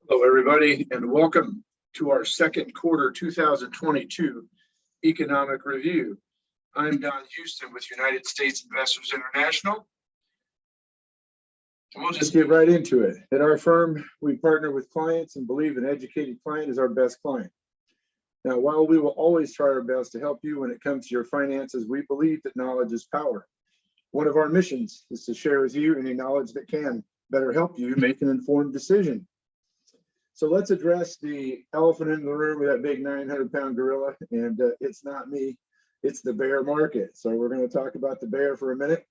Hello, everybody, and welcome to our second quarter 2022 economic review. I'm Don Houston with United States Investors International. And we'll just get right into it. At our firm, we partner with clients and believe an educated client is our best client. Now, while we will always try our best to help you when it comes to your finances, we believe that knowledge is power. One of our missions is to share with you any knowledge that can better help you make an informed decision. So let's address the elephant in the room with that big 900-pound gorilla, and it's not me, it's the bear market. So we're going to talk about the bear for a minute.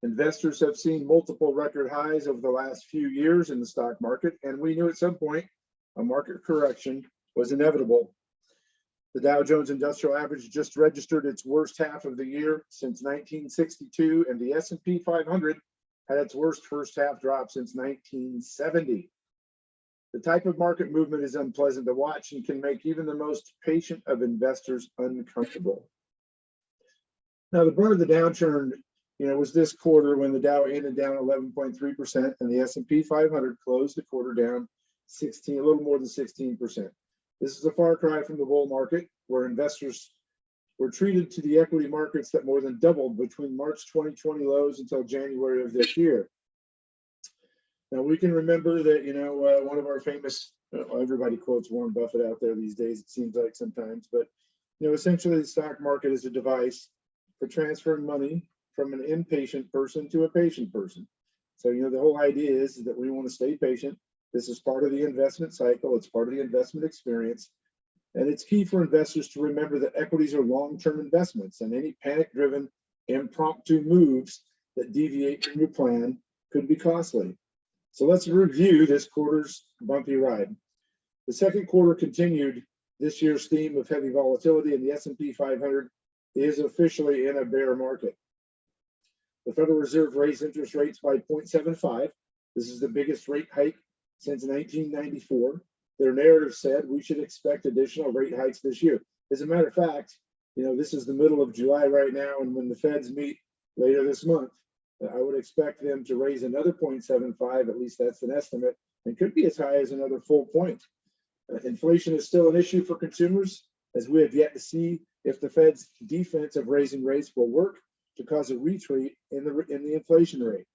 Investors have seen multiple record highs over the last few years in the stock market, and we knew at some point a market correction was inevitable. The Dow Jones Industrial Average just registered its worst half of the year since 1962, and the S&P 500 had its worst first half drop since 1970. The type of market movement is unpleasant to watch and can make even the most patient of investors uncomfortable. Now, the brunt of the downturn, was this quarter when the Dow ended down 11.3% and the S&P 500 closed the quarter down a little more than 16%. This is a far cry from the bull market, where investors were treated to the equity markets that more than doubled between March 2020 lows until January of this year. Now, we can remember that, one of our famous, everybody quotes Warren Buffett out there these days, it seems like sometimes, but, essentially the stock market is a device for transferring money from an impatient person to a patient person. So, the whole idea is that we want to stay patient. This is part of the investment cycle. It's part of the investment experience. And it's key for investors to remember that equities are long-term investments, and any panic-driven, impromptu moves that deviate from your plan could be costly. So let's review this quarter's bumpy ride. The second quarter continued this year's theme of heavy volatility, and the S&P 500 is officially in a bear market. The Federal Reserve raised interest rates by 0.75. This is the biggest rate hike since 1994. Their narrative said we should expect additional rate hikes this year. As a matter of fact, this is the middle of July right now, and when the Feds meet later this month, I would expect them to raise another 0.75, at least that's an estimate, and could be as high as another full point. Inflation is still an issue for consumers, as we have yet to see if the Fed's defense of raising rates will work to cause a retreat in the inflation rate.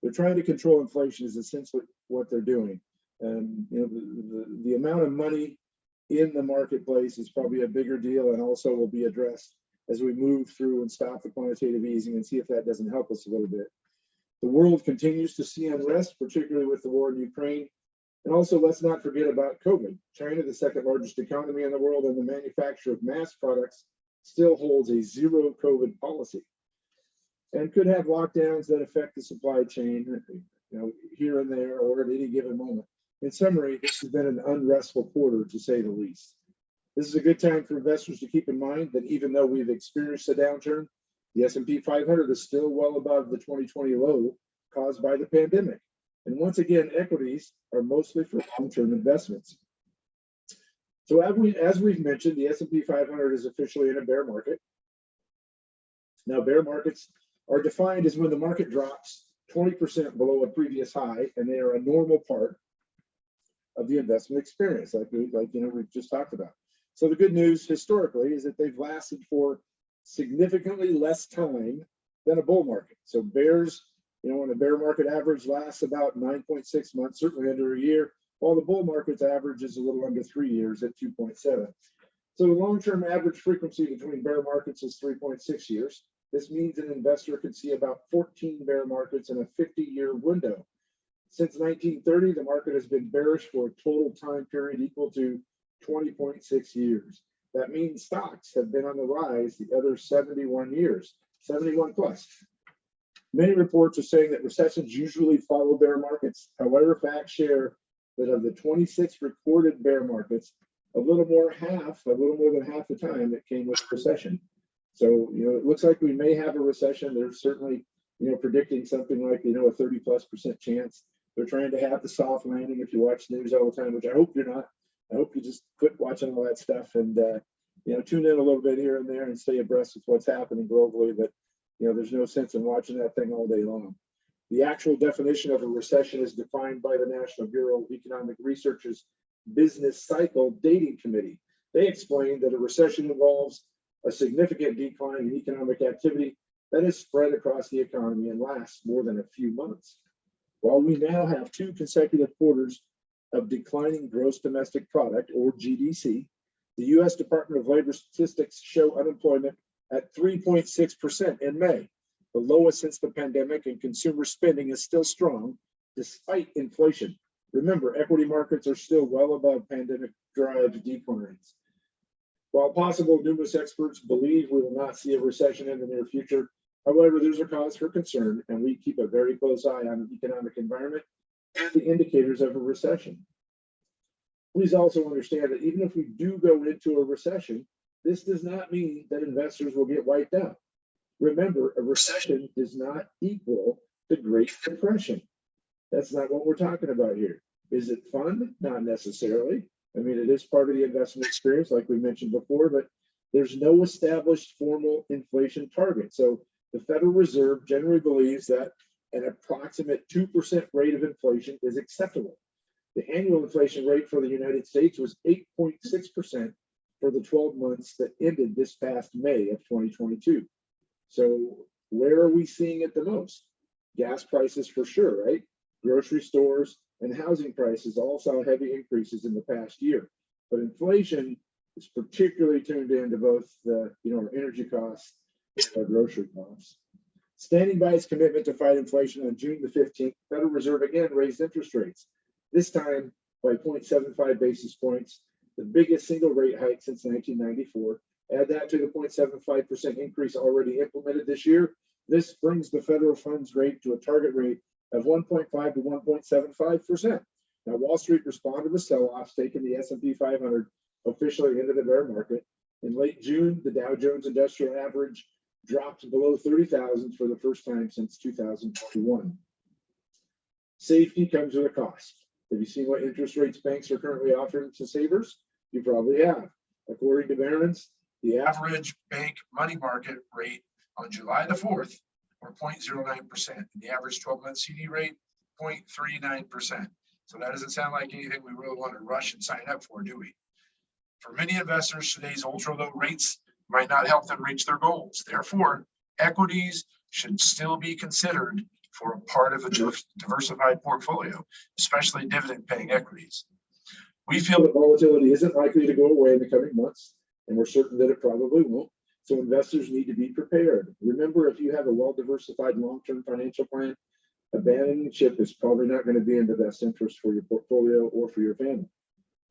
They're trying to control inflation is essentially what they're doing. And the amount of money in the marketplace is probably a bigger deal, and also will be addressed as we move through and stop the quantitative easing and see if that doesn't help us a little bit. The world continues to see unrest, particularly with the war in Ukraine. And also, let's not forget about COVID. China, the second largest economy in the world and the manufacturer of mass products, still holds a zero COVID policy and could have lockdowns that affect the supply chain, here and there or at any given moment. In summary, this has been an unrestful quarter, to say the least. This is a good time for investors to keep in mind that even though we've experienced a downturn, the S&P 500 is still well above the 2020 low caused by the pandemic. And once again, equities are mostly for long-term investments. So as we've mentioned, the S&P 500 is officially in a bear market. Now, bear markets are defined as when the market drops 20% below a previous high, and they are a normal part of the investment experience, like we've just talked about. So the good news historically is that they've lasted for significantly less time than a bull market. So bears, when a bear market average lasts about 9.6 months, certainly under a year, while the bull market's average is a little under 3 years at 2.7. So the long-term average frequency between bear markets is 3.6 years. This means an investor could see about 14 bear markets in a 50-year window. Since 1930, the market has been bearish for a total time period equal to 20.6 years. That means stocks have been on the rise the other 71 years, 71 plus. Many reports are saying that recessions usually follow bear markets. However, facts share that of the 26 recorded bear markets, a little more than half the time that came with recession. So, it looks like we may have a recession. There's certainly, predicting something like, a 30+% chance. They're trying to have the soft landing if you watch news all the time, which I hope you're not. I hope you just quit watching all that stuff and, tune in a little bit here and there and stay abreast with what's happening globally. But, there's no sense in watching that thing all day long. The actual definition of a recession is defined by the National Bureau of Economic Research's Business Cycle Dating Committee. They explained that a recession involves a significant decline in economic activity that is spread across the economy and lasts more than a few months. While we now have 2 consecutive quarters of declining gross domestic product, or GDC, the U.S. Department of Labor statistics show unemployment at 3.6% in May, the lowest since the pandemic, and consumer spending is still strong despite inflation. Remember, equity markets are still well above pandemic-derived declines. While possible, numerous experts believe we will not see a recession in the near future. However, there's a cause for concern, and we keep a very close eye on the economic environment and the indicators of a recession. Please also understand that even if we do go into a recession, this does not mean that investors will get wiped out. Remember, a recession does not equal the Great Depression. That's not what we're talking about here. Is it fun? Not necessarily. I mean, it is part of the investment experience, like we mentioned before, but there's no established formal inflation target. So the Federal Reserve generally believes that an approximate 2% rate of inflation is acceptable. The annual inflation rate for the United States was 8.6% for the 12 months that ended this past May of 2022. So where are we seeing it the most? Gas prices for sure, right? Grocery stores and housing prices all saw heavy increases in the past year. But inflation is particularly tuned into both the, our energy costs and our grocery costs. Standing by its commitment to fight inflation, on June the 15th, the Federal Reserve again raised interest rates, this time by 0.75 basis points, the biggest single rate hike since 1994. Add that to the 0.75% increase already implemented this year. This brings the federal funds rate to a target rate of 1.5 to 1.75%. Now, Wall Street responded with sell-offs, taking the S&P 500 officially into the bear market. In late June, the Dow Jones Industrial Average dropped below 30,000 for the first time since 2021. Safety comes with a cost. Have you seen what interest rates banks are currently offering to savers? You probably have. According to Barron's, the average bank money market rate on July the 4th were 0.09%, and the average 12-month CD rate, 0.39%. So that doesn't sound like anything we really want to rush and sign up for, do we? For many investors, today's ultra-low rates might not help them reach their goals. Therefore, equities should still be considered for a part of a diversified portfolio, especially dividend-paying equities. We feel that volatility isn't likely to go away in the coming months, and we're certain that it probably won't. So investors need to be prepared. Remember, if you have a well-diversified long-term financial plan, abandoning ship is probably not going to be in the best interest for your portfolio or for your family.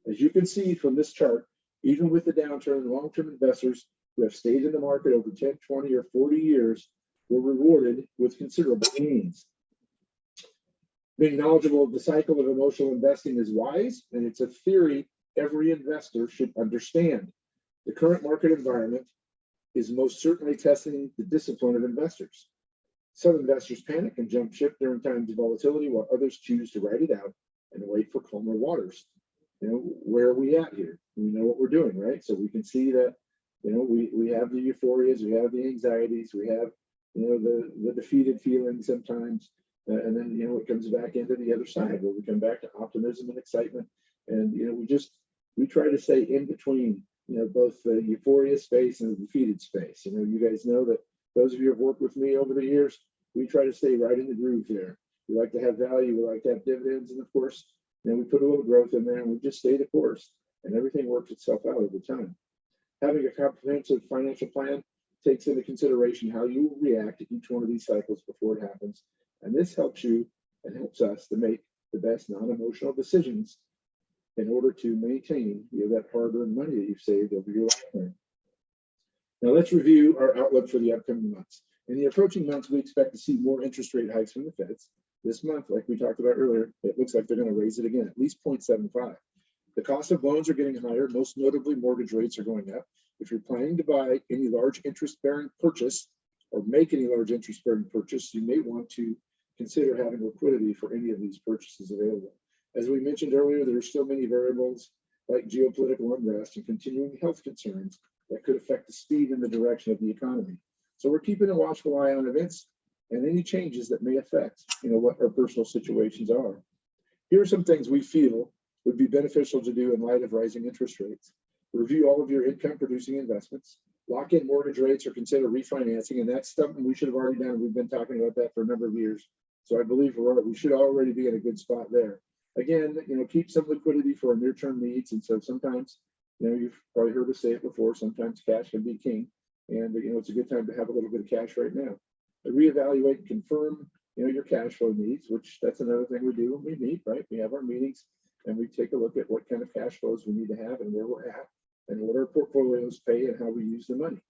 As you can see from this chart, even with the downturn, long-term investors who have stayed in the market over 10, 20, or 40 years were rewarded with considerable gains. Being knowledgeable of the cycle of emotional investing is wise, and it's a theory every investor should understand. The current market environment is most certainly testing the discipline of investors. Some investors panic and jump ship during times of volatility, while others choose to ride it out and wait for calmer waters. Where are we at here? We know what we're doing, right? So we can see that, we have the euphorias, we have the anxieties, we have, the defeated feeling sometimes, and then, it comes back into the other side where we come back to optimism and excitement. And, we try to stay in between, both the euphoria space and the defeated space. You guys know that those of you who have worked with me over the years, we try to stay right in the groove there. We like to have value, we like to have dividends, and of course, we put a little growth in there and we just stay the course, and everything works itself out over time. Having a comprehensive financial plan takes into consideration how you will react to each one of these cycles before it happens. And this helps you and helps us to make the best non-emotional decisions in order to maintain that hard-earned money that you've saved over your lifetime. Now let's review our outlook for the upcoming months. In the approaching months, we expect to see more interest rate hikes from the Feds. This month, like we talked about earlier, it looks like they're going to raise it again, at least 0.75. The cost of loans are getting higher. Most notably, mortgage rates are going up. If you're planning to buy any large interest-bearing purchase or make any large interest-bearing purchase, you may want to consider having liquidity for any of these purchases available. As we mentioned earlier, there are still many variables like geopolitical unrest and continuing health concerns that could affect the speed and the direction of the economy. So we're keeping a watchful eye on events and any changes that may affect, what our personal situations are. Here are some things we feel would be beneficial to do in light of rising interest rates. Review all of your income producing investments, lock in mortgage rates or consider refinancing. And that's something we should have already done. We've been talking about that for a number of years. So I believe we should already be in a good spot there. Again, keep some liquidity for our near-term needs. And so sometimes, you've probably heard us say it before, sometimes cash can be king. And, it's a good time to have a little bit of cash right now. Reevaluate and confirm, your cash flow needs, which that's another thing we do when we meet, right? We have our meetings and we take a look at what kind of cash flows we need to have and where we're at and what our portfolios pay and how we use the money.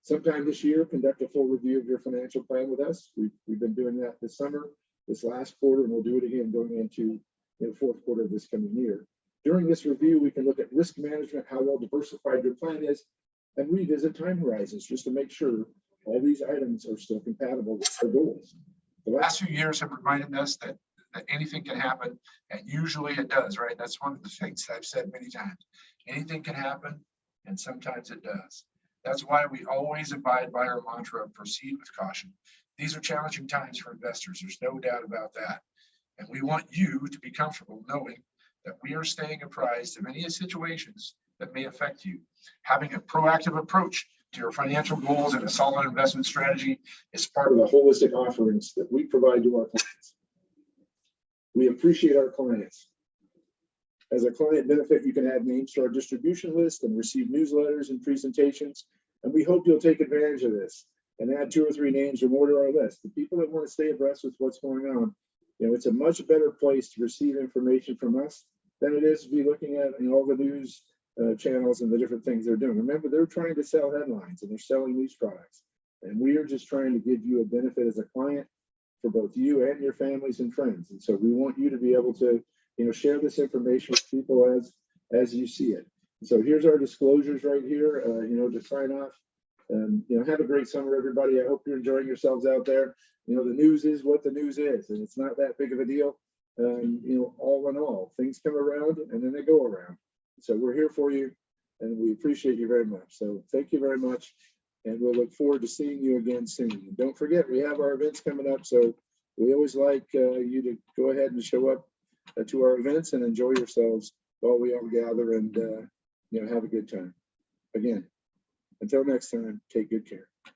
Sometime this year, conduct a full review of your financial plan with us. We've been doing that this summer, this last quarter, and we'll do it again going into the fourth quarter of this coming year. During this review, we can look at risk management, how well diversified your plan is, and revisit time horizons just to make sure all these items are still compatible with our goals. The last few years have reminded us that anything can happen, and usually it does, right? That's one of the things I've said many times. Anything can happen, and sometimes it does. That's why we always abide by our mantra of proceed with caution. These are challenging times for investors. There's no doubt about that. And we want you to be comfortable knowing that we are staying apprised of any situations that may affect you. Having a proactive approach to your financial goals and a solid investment strategy is part of the holistic offerings that we provide to our clients. We appreciate our clients. As a client benefit, you can add names to our distribution list and receive newsletters and presentations. And we hope you'll take advantage of this and add 2 or 3 names or more to our list. The people that want to stay abreast with what's going on, it's a much better place to receive information from us than it is to be looking at all the news channels and the different things they're doing. Remember, they're trying to sell headlines and they're selling news products. And we are just trying to give you a benefit as a client for both you and your families and friends. And so we want you to be able to, share this information with people as you see it. So here's our disclosures right here, to sign off. Have a great summer, everybody. I hope you're enjoying yourselves out there. The news is what the news is, and it's not that big of a deal. All in all, things come around and then they go around. So we're here for you, and we appreciate you very much. So thank you very much, and we'll look forward to seeing you again soon. And don't forget, we have our events coming up, so we always like you to go ahead and show up to our events and enjoy yourselves while we all gather and have a good time. Again, until next time, take good care.